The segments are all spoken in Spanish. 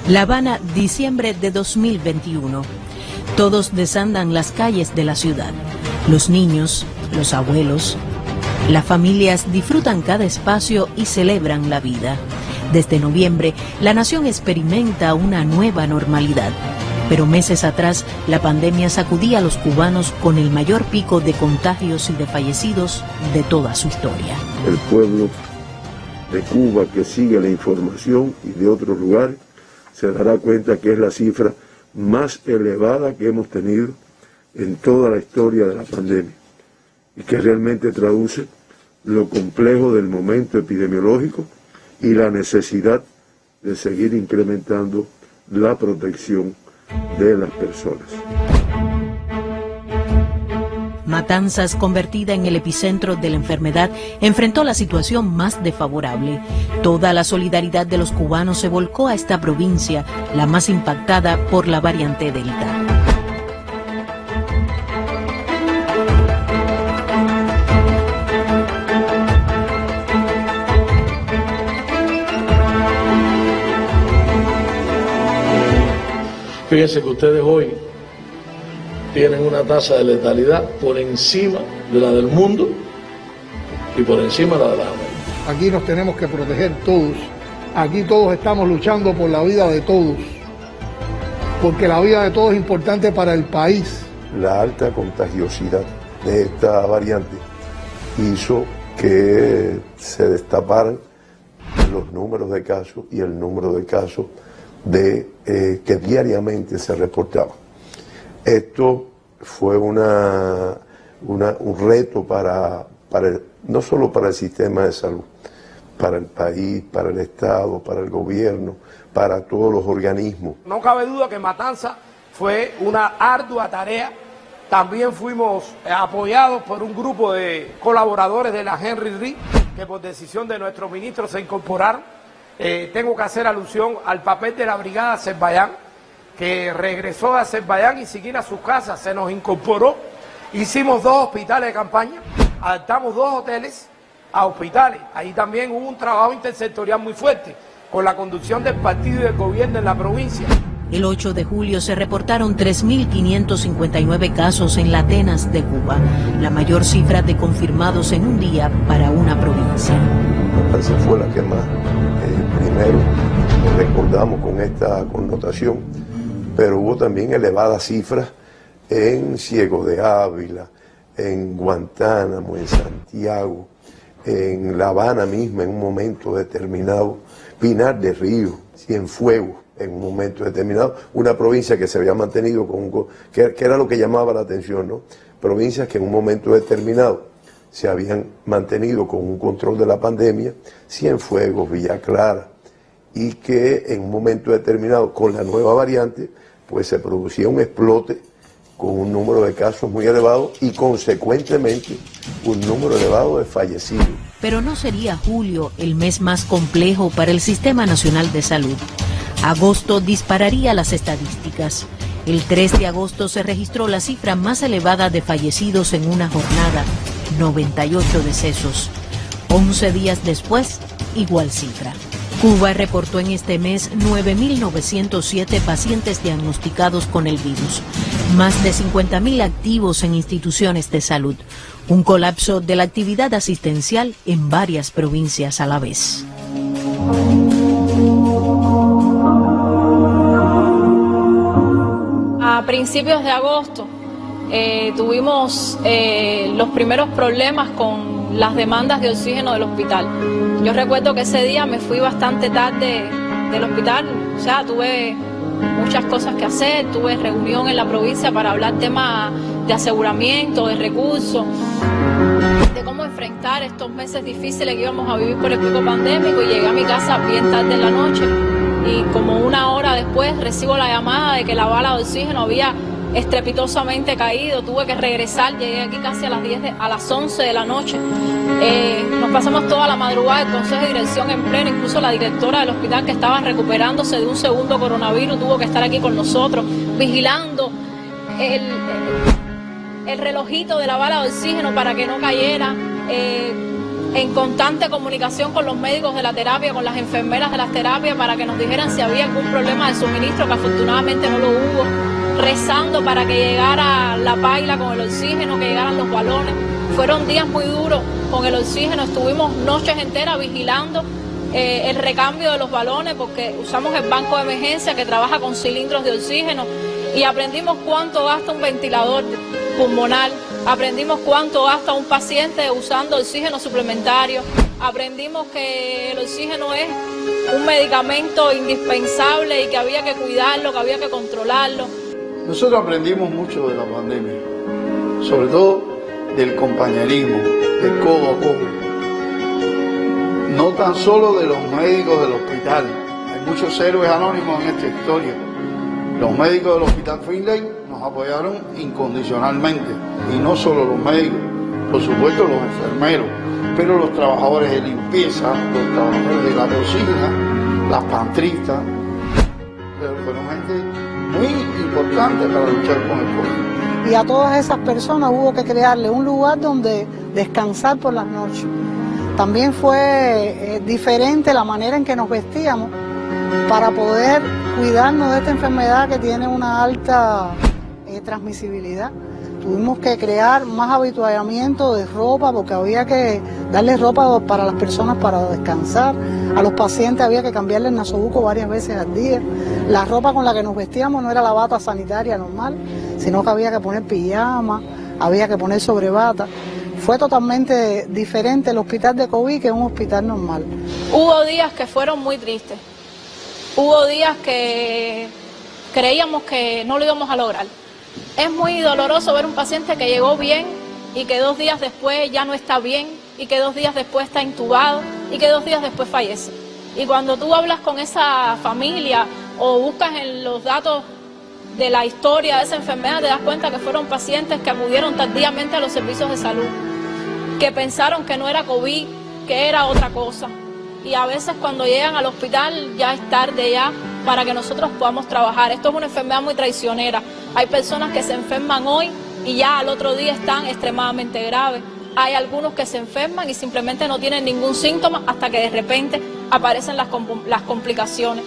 La Habana, diciembre de 2021. Todos desandan las calles de la ciudad. Los niños, los abuelos, las familias disfrutan cada espacio y celebran la vida. Desde noviembre, la nación experimenta una nueva normalidad. Pero meses atrás, la pandemia sacudía a los cubanos con el mayor pico de contagios y de fallecidos de toda su historia. El pueblo de Cuba que sigue la información y de otros lugares se dará cuenta que es la cifra más elevada que hemos tenido en toda la historia de la pandemia y que realmente traduce lo complejo del momento epidemiológico y la necesidad de seguir incrementando la protección de las personas. Matanzas, convertida en el epicentro de la enfermedad, enfrentó la situación más desfavorable. Toda la solidaridad de los cubanos se volcó a esta provincia, la más impactada por la variante Delta. Fíjense que ustedes hoy tienen una tasa de letalidad por encima de la del mundo y por encima de la de las Américas. Aquí nos tenemos que proteger todos. Aquí todos estamos luchando por la vida de todos. Porque la vida de todos es importante para el país. La alta contagiosidad de esta variante hizo que se destaparan los números de casos y el número de casos que diariamente se reportaba. Esto fue un reto no solo para el sistema de salud, para el país, para el Estado, para el gobierno, para todos los organismos. No cabe duda que Matanza fue una ardua tarea. También fuimos apoyados por un grupo de colaboradores de la Henry Reed, que por decisión de nuestro ministro se incorporaron. Tengo que hacer alusión al papel de la Brigada Azerbaiyán, que regresó de Azerbaiyán y sin ir a su casa se nos incorporó. Hicimos 2 hospitales de campaña, adaptamos 2 hoteles a hospitales. Ahí también hubo un trabajo intersectorial muy fuerte, con la conducción del partido y del gobierno en la provincia. El 8 de julio se reportaron 3.559 casos en las Atenas de Cuba, la mayor cifra de confirmados en un día para una provincia. Esa fue la que más primero recordamos con esta connotación, pero hubo también elevadas cifras en Ciego de Ávila, en Guantánamo, en Santiago, en La Habana misma en un momento determinado, Pinar del Río, Cienfuegos en un momento determinado, una provincia que se había mantenido que era lo que llamaba la atención, ¿no? Provincias que en un momento determinado se habían mantenido con un control de la pandemia, Cienfuegos, Villa Clara, y que en un momento determinado con la nueva variante, pues se producía un explote con un número de casos muy elevado y consecuentemente un número elevado de fallecidos. Pero no sería julio el mes más complejo para el Sistema Nacional de Salud. Agosto dispararía las estadísticas. El 3 de agosto se registró la cifra más elevada de fallecidos en una jornada, 98 decesos. 11 días después, igual cifra. Cuba reportó en este mes 9.907 pacientes diagnosticados con el virus, más de 50.000 activos en instituciones de salud, un colapso de la actividad asistencial en varias provincias a la vez. A principios de agosto tuvimos los primeros problemas con las demandas de oxígeno del hospital. Yo recuerdo que ese día me fui bastante tarde del hospital, o sea, tuve muchas cosas que hacer, tuve reunión en la provincia para hablar temas de aseguramiento, de recursos, de cómo enfrentar estos meses difíciles que íbamos a vivir por el pico pandémico, y llegué a mi casa bien tarde en la noche y como una hora después recibo la llamada de que la bala de oxígeno había estrepitosamente caído. Tuve que regresar, llegué aquí casi a las 11 de la noche. Nos pasamos toda la madrugada, el consejo de dirección en pleno, incluso la directora del hospital, que estaba recuperándose de un segundo coronavirus, tuvo que estar aquí con nosotros vigilando el relojito de la bala de oxígeno para que no cayera. en constante comunicación con los médicos de la terapia, con las enfermeras de las terapias, para que nos dijeran si había algún problema de suministro, que afortunadamente no lo hubo, rezando para que llegara la paila con el oxígeno, que llegaran los balones. Fueron días muy duros con el oxígeno, estuvimos noches enteras vigilando el recambio de los balones, porque usamos el banco de emergencia que trabaja con cilindros de oxígeno, y aprendimos cuánto gasta un ventilador pulmonar, aprendimos cuánto gasta un paciente usando oxígeno suplementario, aprendimos que el oxígeno es un medicamento indispensable y que había que cuidarlo, que había que controlarlo. Nosotros aprendimos mucho de la pandemia, sobre todo del compañerismo, del codo a codo, no tan solo de los médicos del hospital. Hay muchos héroes anónimos en esta historia. Los médicos del Hospital Finlay nos apoyaron incondicionalmente, y no solo los médicos, por supuesto los enfermeros, pero los trabajadores de limpieza, los trabajadores de la cocina, las pantristas, fueron gente muy importante para luchar con el COVID. Y a todas esas personas hubo que crearle un lugar donde descansar por las noches. También fue diferente la manera en que nos vestíamos para poder cuidarnos de esta enfermedad que tiene una alta transmisibilidad. Tuvimos que crear más habituallamiento de ropa, porque había que darle ropa para las personas para descansar. A los pacientes había que cambiarle el nasobuco varias veces al día. La ropa con la que nos vestíamos no era la bata sanitaria normal, sino que había que poner pijama, había que poner sobrebata. Fue totalmente diferente el hospital de COVID que un hospital normal. Hubo días que fueron muy tristes. Hubo días que creíamos que no lo íbamos a lograr. Es muy doloroso ver un paciente que llegó bien y que 2 días después ya no está bien, y que 2 días después está intubado, y que 2 días después fallece. Y cuando tú hablas con esa familia o buscas en los datos de la historia de esa enfermedad, te das cuenta que fueron pacientes que acudieron tardíamente a los servicios de salud, que pensaron que no era COVID, que era otra cosa. Y a veces cuando llegan al hospital ya es tarde ya para que nosotros podamos trabajar. Esto es una enfermedad muy traicionera. Hay personas que se enferman hoy y ya al otro día están extremadamente graves. Hay algunos que se enferman y simplemente no tienen ningún síntoma hasta que de repente aparecen las complicaciones.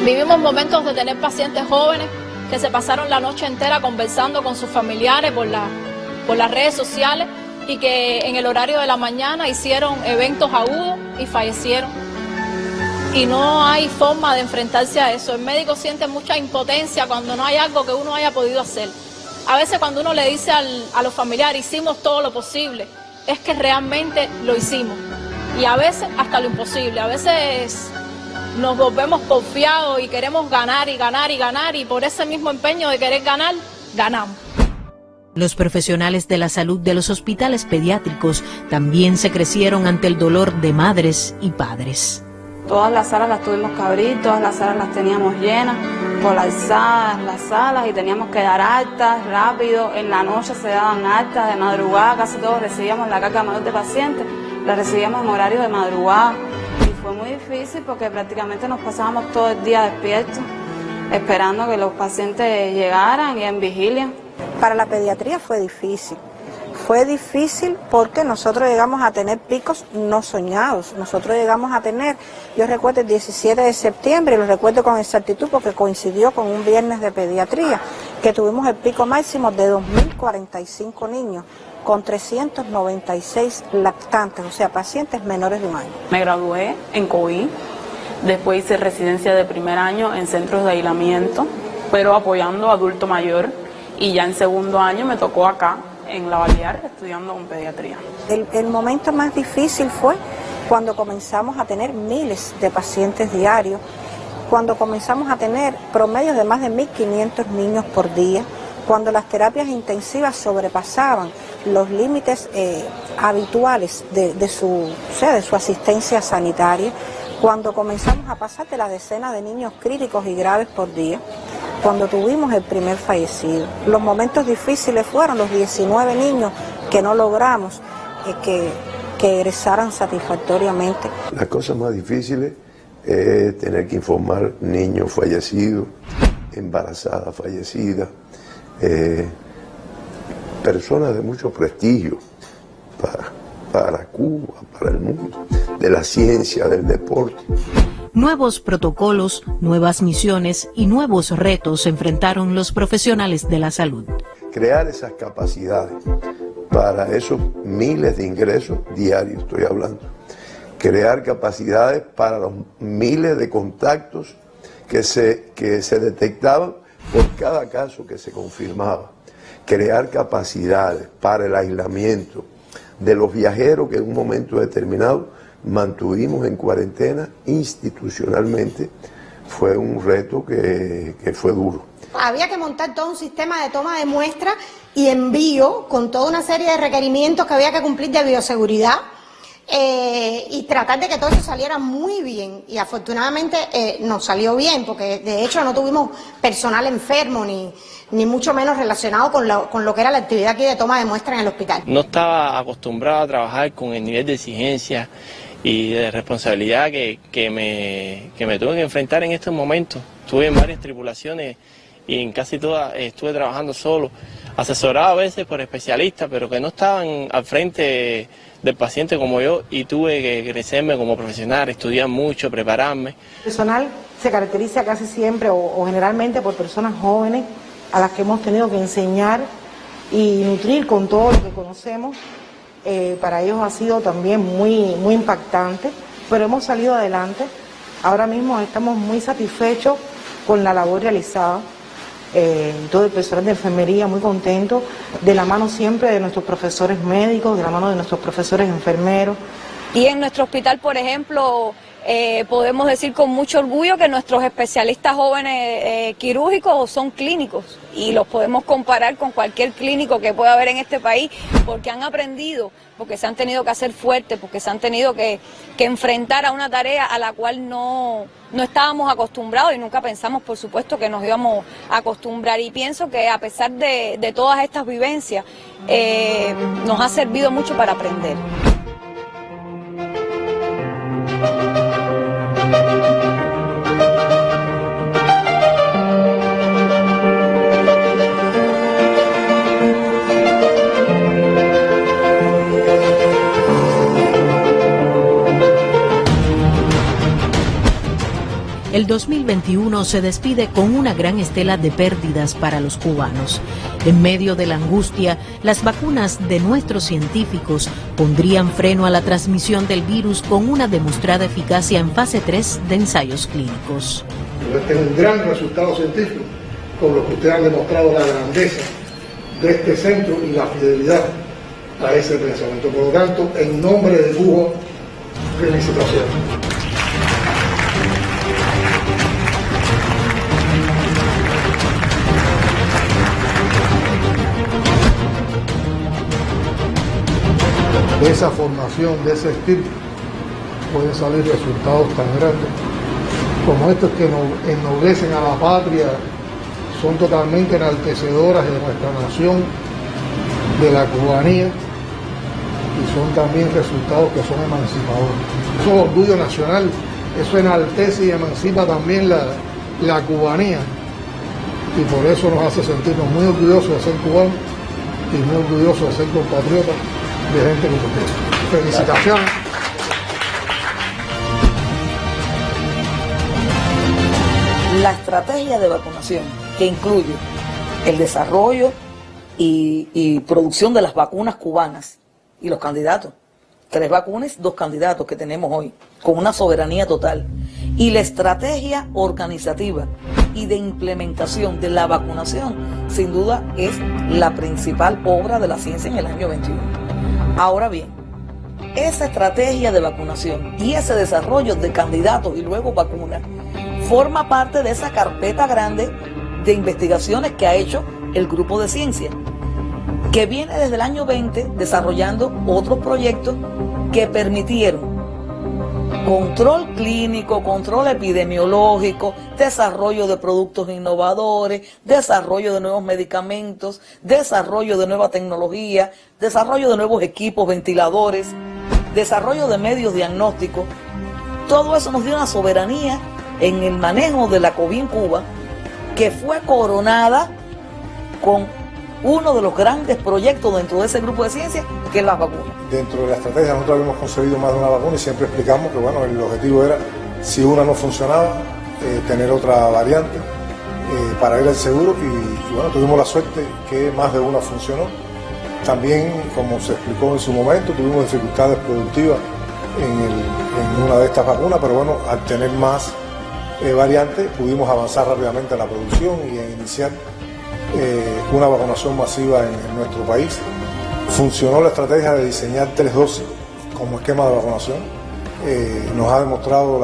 Vivimos momentos de tener pacientes jóvenes que se pasaron la noche entera conversando con sus familiares por las redes sociales, y que en el horario de la mañana hicieron eventos agudos y fallecieron. Y no hay forma de enfrentarse a eso. El médico siente mucha impotencia cuando no hay algo que uno haya podido hacer. A veces cuando uno le dice a los familiares, hicimos todo lo posible, es que realmente lo hicimos. Y a veces hasta lo imposible. A veces nos volvemos confiados y queremos ganar y ganar y ganar, y por ese mismo empeño de querer ganar, ganamos. Los profesionales de la salud de los hospitales pediátricos también se crecieron ante el dolor de madres y padres. Todas las salas las tuvimos que abrir, todas las salas las teníamos llenas, colapsadas las salas, y teníamos que dar altas rápido. En la noche se daban altas de madrugada, casi todos recibíamos la carga mayor de pacientes, la recibíamos en horario de madrugada. Y fue muy difícil porque prácticamente nos pasábamos todo el día despiertos, esperando que los pacientes llegaran y en vigilia. Para la pediatría fue difícil. Fue difícil porque nosotros llegamos a tener picos no soñados. Nosotros llegamos a tener, yo recuerdo el 17 de septiembre, y lo recuerdo con exactitud porque coincidió con un viernes de pediatría, que tuvimos el pico máximo de 2.045 niños con 396 lactantes, o sea, pacientes menores de 1 año. Me gradué en COVID, después hice residencia de primer año en centros de aislamiento, pero apoyando a adulto mayor, y ya en segundo año me tocó acá, en La Balear, estudiando con pediatría. El momento más difícil fue cuando comenzamos a tener miles de pacientes diarios, cuando comenzamos a tener promedios de más de 1.500 niños por día, cuando las terapias intensivas sobrepasaban los límites habituales de su asistencia sanitaria, cuando comenzamos a pasar de la decena de niños críticos y graves por día, cuando tuvimos el primer fallecido. Los momentos difíciles fueron los 19 niños que no logramos que egresaran satisfactoriamente. Las cosas más difíciles es tener que informar niños fallecidos, embarazadas fallecidas, personas de mucho prestigio para Cuba, para el mundo, de la ciencia, del deporte. Nuevos protocolos, nuevas misiones y nuevos retos enfrentaron los profesionales de la salud. Crear esas capacidades para esos miles de ingresos diarios, estoy hablando. Crear capacidades para los miles de contactos que se detectaban por cada caso que se confirmaba. Crear capacidades para el aislamiento de los viajeros que en un momento determinado mantuvimos en cuarentena institucionalmente. Fue un reto que fue duro. Había que montar todo un sistema de toma de muestras y envío con toda una serie de requerimientos que había que cumplir de bioseguridad y tratar de que todo eso saliera muy bien. Y afortunadamente nos salió bien, porque de hecho no tuvimos personal enfermo ni mucho menos relacionado con lo que era la actividad aquí de toma de muestras en el hospital. No estaba acostumbrado a trabajar con el nivel de exigencia y de responsabilidad que me tuve que enfrentar en estos momentos. Estuve en varias tripulaciones y en casi todas estuve trabajando solo, asesorado a veces por especialistas, pero que no estaban al frente del paciente como yo, y tuve que crecerme como profesional, estudiar mucho, prepararme. El personal se caracteriza casi siempre o generalmente por personas jóvenes a las que hemos tenido que enseñar y nutrir con todo lo que conocemos. Para ellos ha sido también muy impactante, pero hemos salido adelante. Ahora mismo estamos muy satisfechos con la labor realizada. Todo el personal de enfermería muy contento, de la mano siempre de nuestros profesores médicos, de la mano de nuestros profesores enfermeros. Y en nuestro hospital, por ejemplo, podemos decir con mucho orgullo que nuestros especialistas jóvenes quirúrgicos son clínicos y los podemos comparar con cualquier clínico que pueda haber en este país, porque han aprendido, porque se han tenido que hacer fuertes, porque se han tenido que enfrentar a una tarea a la cual no estábamos acostumbrados y nunca pensamos, por supuesto, que nos íbamos a acostumbrar. Y pienso que a pesar de todas estas vivencias, nos ha servido mucho para aprender. El 2021 se despide con una gran estela de pérdidas para los cubanos. En medio de la angustia, las vacunas de nuestros científicos pondrían freno a la transmisión del virus con una demostrada eficacia en fase 3 de ensayos clínicos. Este es un gran resultado científico, con lo que ustedes han demostrado la grandeza de este centro y la fidelidad a ese pensamiento. Por lo tanto, en nombre de Cuba, felicitaciones. De esa formación, de ese espíritu, pueden salir resultados tan grandes como estos que ennoblecen a la patria, son totalmente enaltecedoras de nuestra nación, de la cubanía, y son también resultados que son emancipadores. Eso es orgullo nacional, eso enaltece y emancipa también la cubanía, y por eso nos hace sentirnos muy orgullosos de ser cubanos y muy orgullosos de ser compatriotas de gente como ustedes. Felicitaciones. La estrategia de vacunación, que incluye el desarrollo y producción de las vacunas cubanas y los candidatos, 3 vacunas, 2 candidatos que tenemos hoy, con una soberanía total, y la estrategia organizativa y de implementación de la vacunación, sin duda es la principal obra de la ciencia en el año 21. Ahora bien, esa estrategia de vacunación y ese desarrollo de candidatos y luego vacunas forma parte de esa carpeta grande de investigaciones que ha hecho el grupo de ciencia, que viene desde el año 20 desarrollando otros proyectos que permitieron control clínico, control epidemiológico, desarrollo de productos innovadores, desarrollo de nuevos medicamentos, desarrollo de nueva tecnología, desarrollo de nuevos equipos, ventiladores, desarrollo de medios diagnósticos. Todo eso nos dio una soberanía en el manejo de la COVID en Cuba, que fue coronada con uno de los grandes proyectos dentro de ese grupo de ciencia, que es las vacunas. Dentro de la estrategia nosotros habíamos concebido más de una vacuna y siempre explicamos que bueno, el objetivo era, si una no funcionaba, tener otra variante para ir al seguro y bueno, tuvimos la suerte que más de una funcionó. También, como se explicó en su momento, tuvimos dificultades productivas en una de estas vacunas, pero bueno, al tener más variantes pudimos avanzar rápidamente en la producción y en iniciar una vacunación masiva en nuestro país. Funcionó la estrategia de diseñar 3 dosis como esquema de vacunación. Nos ha demostrado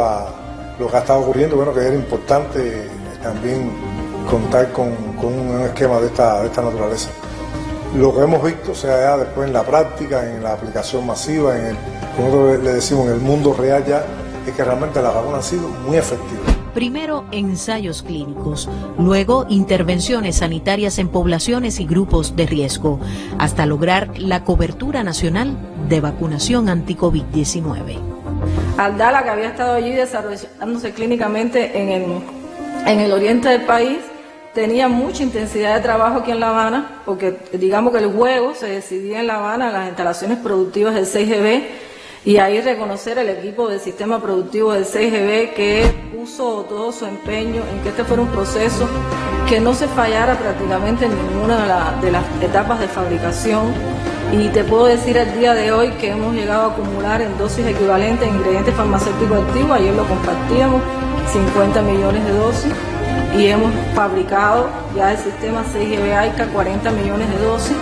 lo que ha estado ocurriendo, bueno, que era importante también contar con un esquema de esta naturaleza. Lo que hemos visto, o sea, ya después en la práctica, en la aplicación masiva, como nosotros le decimos, en el mundo real ya, es que realmente las vacunas han sido muy efectivas. Primero, ensayos clínicos, luego intervenciones sanitarias en poblaciones y grupos de riesgo, hasta lograr la cobertura nacional de vacunación anti-COVID-19. Abdala, que había estado allí desarrollándose clínicamente en el oriente del país, tenía mucha intensidad de trabajo aquí en La Habana, porque digamos que el juego se decidía en La Habana, en las instalaciones productivas del 6GB, y ahí reconocer el equipo del sistema productivo del 6GB que puso todo su empeño en que este fuera un proceso que no se fallara prácticamente en ninguna de las etapas de fabricación. Y te puedo decir al día de hoy que hemos llegado a acumular en dosis equivalentes a ingredientes farmacéuticos activos, ayer lo compartíamos, 50 millones de dosis, y hemos fabricado ya el sistema 6GB AICA 40 millones de dosis.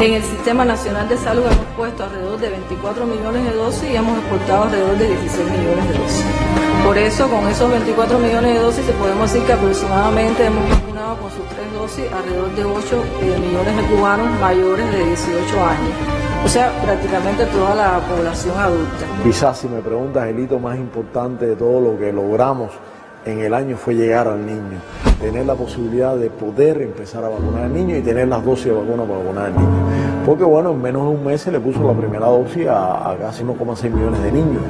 En el Sistema Nacional de Salud hemos puesto alrededor de 24 millones de dosis y hemos exportado alrededor de 16 millones de dosis. Por eso, con esos 24 millones de dosis, podemos decir que aproximadamente hemos vacunado con sus 3 dosis alrededor de 8 millones de cubanos mayores de 18 años. O sea, prácticamente toda la población adulta. Quizás, si me preguntas, el hito más importante de todo lo que logramos en el año fue llegar al niño, tener la posibilidad de poder empezar a vacunar al niño y tener las dosis de vacuna para vacunar al niño. Porque bueno, en menos de un mes se le puso la primera dosis a casi 1,6 millones de niños.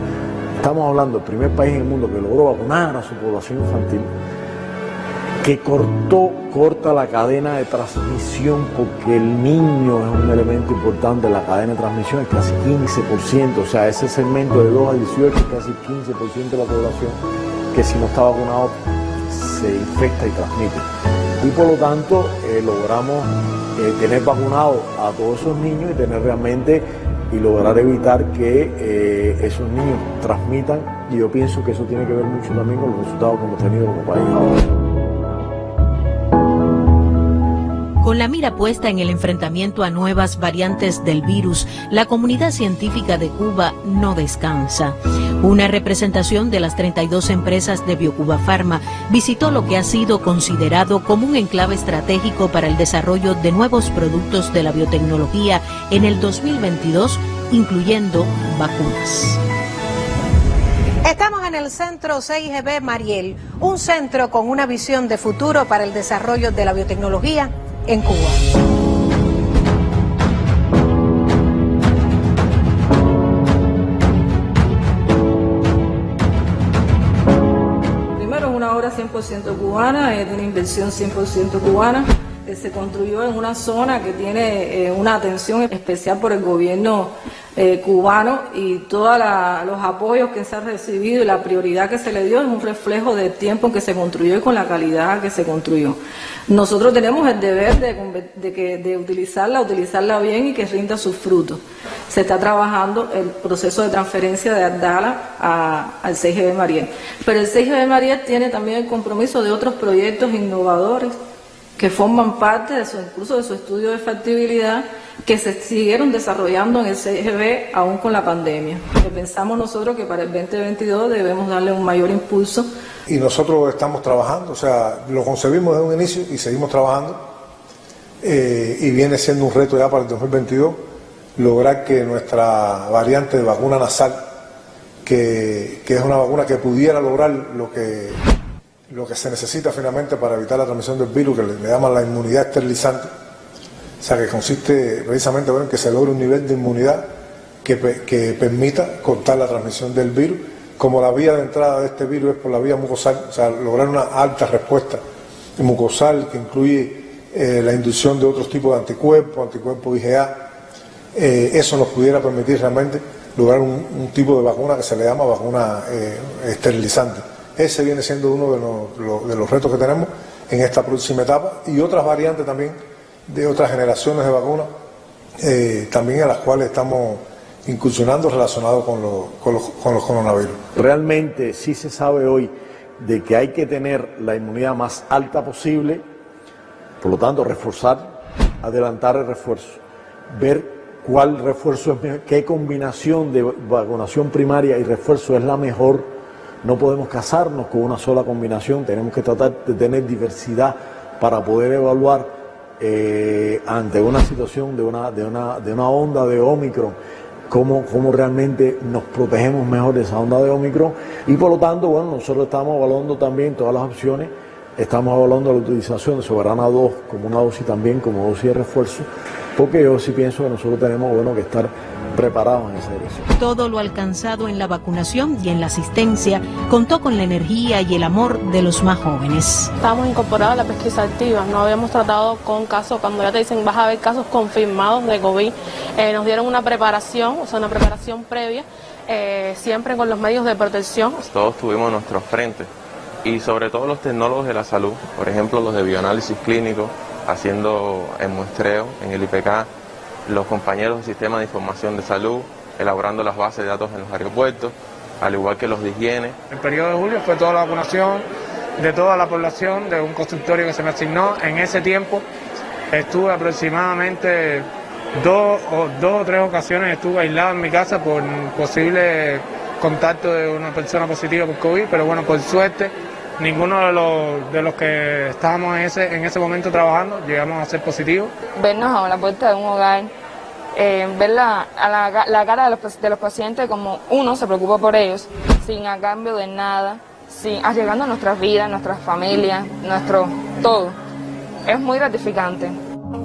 Estamos hablando del primer país en el mundo que logró vacunar a su población infantil, que corta la cadena de transmisión, porque el niño es un elemento importante en la cadena de transmisión, es casi 15%, o sea, ese segmento de 2 a 18 es casi 15% de la población que si no está vacunado se infecta y transmite. Y por lo tanto logramos tener vacunados a todos esos niños y tener realmente y lograr evitar que esos niños transmitan, y yo pienso que eso tiene que ver mucho también con los resultados que hemos tenido como país ahora. Con la mira puesta en el enfrentamiento a nuevas variantes del virus, la comunidad científica de Cuba no descansa. Una representación de las 32 empresas de Biocuba Pharma visitó lo que ha sido considerado como un enclave estratégico para el desarrollo de nuevos productos de la biotecnología en el 2022, incluyendo vacunas. Estamos en el Centro 6GB Mariel, un centro con una visión de futuro para el desarrollo de la biotecnología en Cuba. Primero, es una obra 100% cubana, es de una inversión 100% cubana. Se construyó en una zona que tiene una atención especial por el gobierno cubano, y todos los apoyos que se han recibido y la prioridad que se le dio es un reflejo del tiempo en que se construyó y con la calidad que se construyó. Nosotros tenemos el deber de utilizarla bien y que rinda sus frutos. Se está trabajando el proceso de transferencia de Abdala al 6GB Mariel, pero el 6GB Mariel tiene también el compromiso de otros proyectos innovadores que forman parte incluso de su estudio de factibilidad, que se siguieron desarrollando en el 6GB aún con la pandemia. Pensamos nosotros que para el 2022 debemos darle un mayor impulso. Y nosotros estamos trabajando, o sea, lo concebimos desde un inicio y seguimos trabajando, y viene siendo un reto ya para el 2022 lograr que nuestra variante de vacuna nasal, que es una vacuna que pudiera lograr lo que se necesita finalmente para evitar la transmisión del virus, que le llaman la inmunidad esterilizante, o sea, que consiste precisamente en que se logre un nivel de inmunidad que permita cortar la transmisión del virus. Como la vía de entrada de este virus es por la vía mucosal, o sea, lograr una alta respuesta mucosal que incluye la inducción de otros tipos de anticuerpos IgA, eso nos pudiera permitir realmente lograr un tipo de vacuna que se le llama vacuna esterilizante. Ese viene siendo uno de los retos que tenemos en esta próxima etapa, y otras variantes también de otras generaciones de vacunas también a las cuales estamos incursionando relacionados con los coronavirus. Realmente sí se sabe hoy de que hay que tener la inmunidad más alta posible, por lo tanto reforzar, adelantar el refuerzo, ver cuál refuerzo es mejor, qué combinación de vacunación primaria y refuerzo es la mejor. No podemos casarnos con una sola combinación, tenemos que tratar de tener diversidad para poder evaluar ante una situación de una onda de Omicron, cómo realmente nos protegemos mejor de esa onda de Omicron. Y por lo tanto, bueno, nosotros estamos evaluando también todas las opciones, estamos evaluando la utilización de Soberana 2 como una dosis también, como dosis de refuerzo, porque yo sí pienso que nosotros tenemos que estar preparados en esa dirección. Todo lo alcanzado en la vacunación y en la asistencia contó con la energía y el amor de los más jóvenes. Estábamos incorporados a la pesquisa activa, no habíamos tratado con casos, cuando ya te dicen vas a ver casos confirmados de COVID, nos dieron una preparación, una preparación previa, siempre con los medios de protección. Todos tuvimos nuestros frentes y sobre todo los tecnólogos de la salud, por ejemplo los de bioanálisis clínico, haciendo el muestreo en el IPK, los compañeros del sistema de información de salud, elaborando las bases de datos en los aeropuertos, al igual que los de higiene. El periodo de julio fue toda la vacunación de toda la población de un consultorio que se me asignó. En ese tiempo estuve aproximadamente dos o tres ocasiones estuve aislado en mi casa por posible contacto de una persona positiva por COVID, pero bueno, por suerte ninguno de los que estábamos en ese momento trabajando llegamos a ser positivos. Vernos a la puerta de un hogar, ver la cara de los pacientes como uno se preocupa por ellos, sin a cambio de nada, llegando a nuestras vidas, nuestras familias, nuestro todo. Es muy gratificante.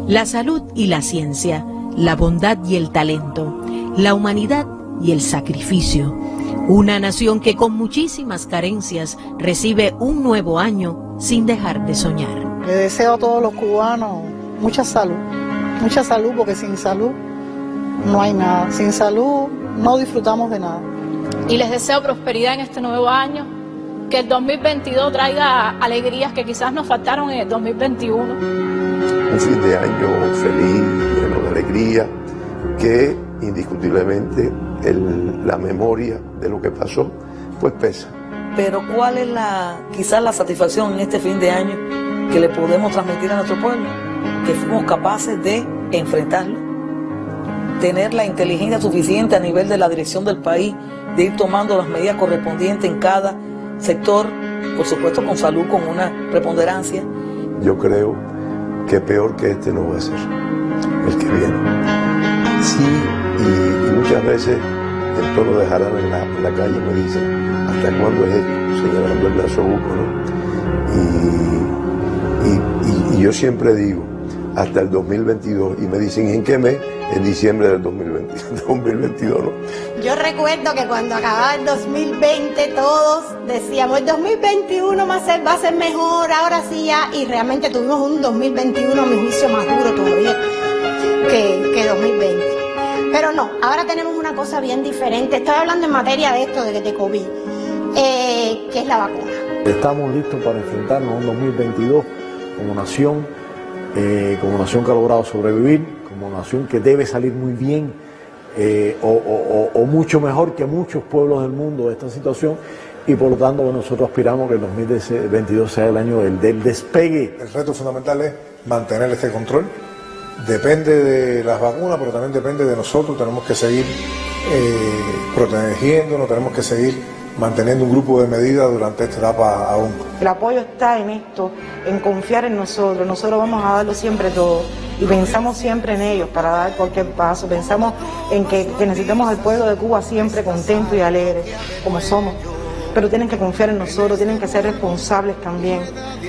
La salud y la ciencia, la bondad y el talento, la humanidad y el sacrificio. Una nación que con muchísimas carencias recibe un nuevo año sin dejar de soñar. Le deseo a todos los cubanos mucha salud porque sin salud no hay nada. Sin salud no disfrutamos de nada. Y les deseo prosperidad en este nuevo año, que el 2022 traiga alegrías que quizás nos faltaron en el 2021. Un fin de año feliz, lleno de alegría, que indiscutiblemente la memoria de lo que pasó pues pesa. Pero ¿cuál es quizás la satisfacción en este fin de año que le podemos transmitir a nuestro pueblo? Que fuimos capaces de enfrentarlo, tener la inteligencia suficiente a nivel de la dirección del país, de ir tomando las medidas correspondientes en cada sector, por supuesto con salud, con una preponderancia. Yo creo que peor que este no va a ser el que viene. Sí, y muchas veces en tono de jarana en la calle me dicen, ¿hasta cuándo es esto? Señalando el nasobuco, ¿no? Y yo siempre digo, hasta el 2022, y me dicen, ¿en qué mes? En diciembre del 2022, ¿no? Yo recuerdo que cuando acababa el 2020 todos decíamos, el 2021 va a ser mejor, ahora sí ya, y realmente tuvimos un 2021 a mi juicio más duro todavía que 2020. Pero no, ahora tenemos una cosa bien diferente. Estoy hablando en materia de esto, de COVID, que es la vacuna. Estamos listos para enfrentarnos a un 2022 como nación que ha logrado sobrevivir, como nación que debe salir muy bien o mucho mejor que muchos pueblos del mundo de esta situación, y por lo tanto nosotros aspiramos que el 2022 sea el año del despegue. El reto fundamental es mantener este control. Depende de las vacunas, pero también depende de nosotros. Tenemos que seguir protegiéndonos, tenemos que seguir manteniendo un grupo de medidas durante esta etapa aún. El apoyo está en esto, en confiar en nosotros. Nosotros vamos a darlo siempre todo y pensamos siempre en ellos para dar cualquier paso. Pensamos en que necesitamos al pueblo de Cuba siempre contento y alegre, como somos. Pero tienen que confiar en nosotros, tienen que ser responsables también.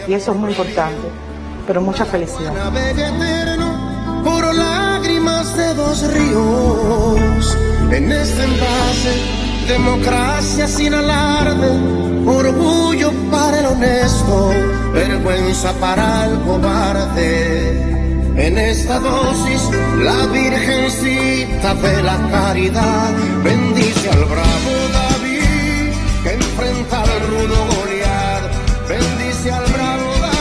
Y eso es muy importante. Pero mucha felicidad. Por lágrimas de dos ríos, en este envase Democracia sin alarde, orgullo para el honesto, vergüenza para el cobarde. En esta dosis, la Virgencita de la Caridad bendice al bravo David que enfrenta al rudo Goliat. Bendice al bravo David.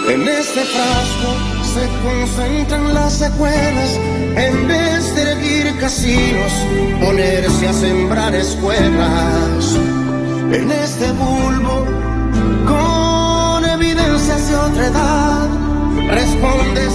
En este frasco se concentran las secuelas, en vez de erguir casinos, ponerse a sembrar escuelas. En este bulbo, con evidencias de otra edad, responde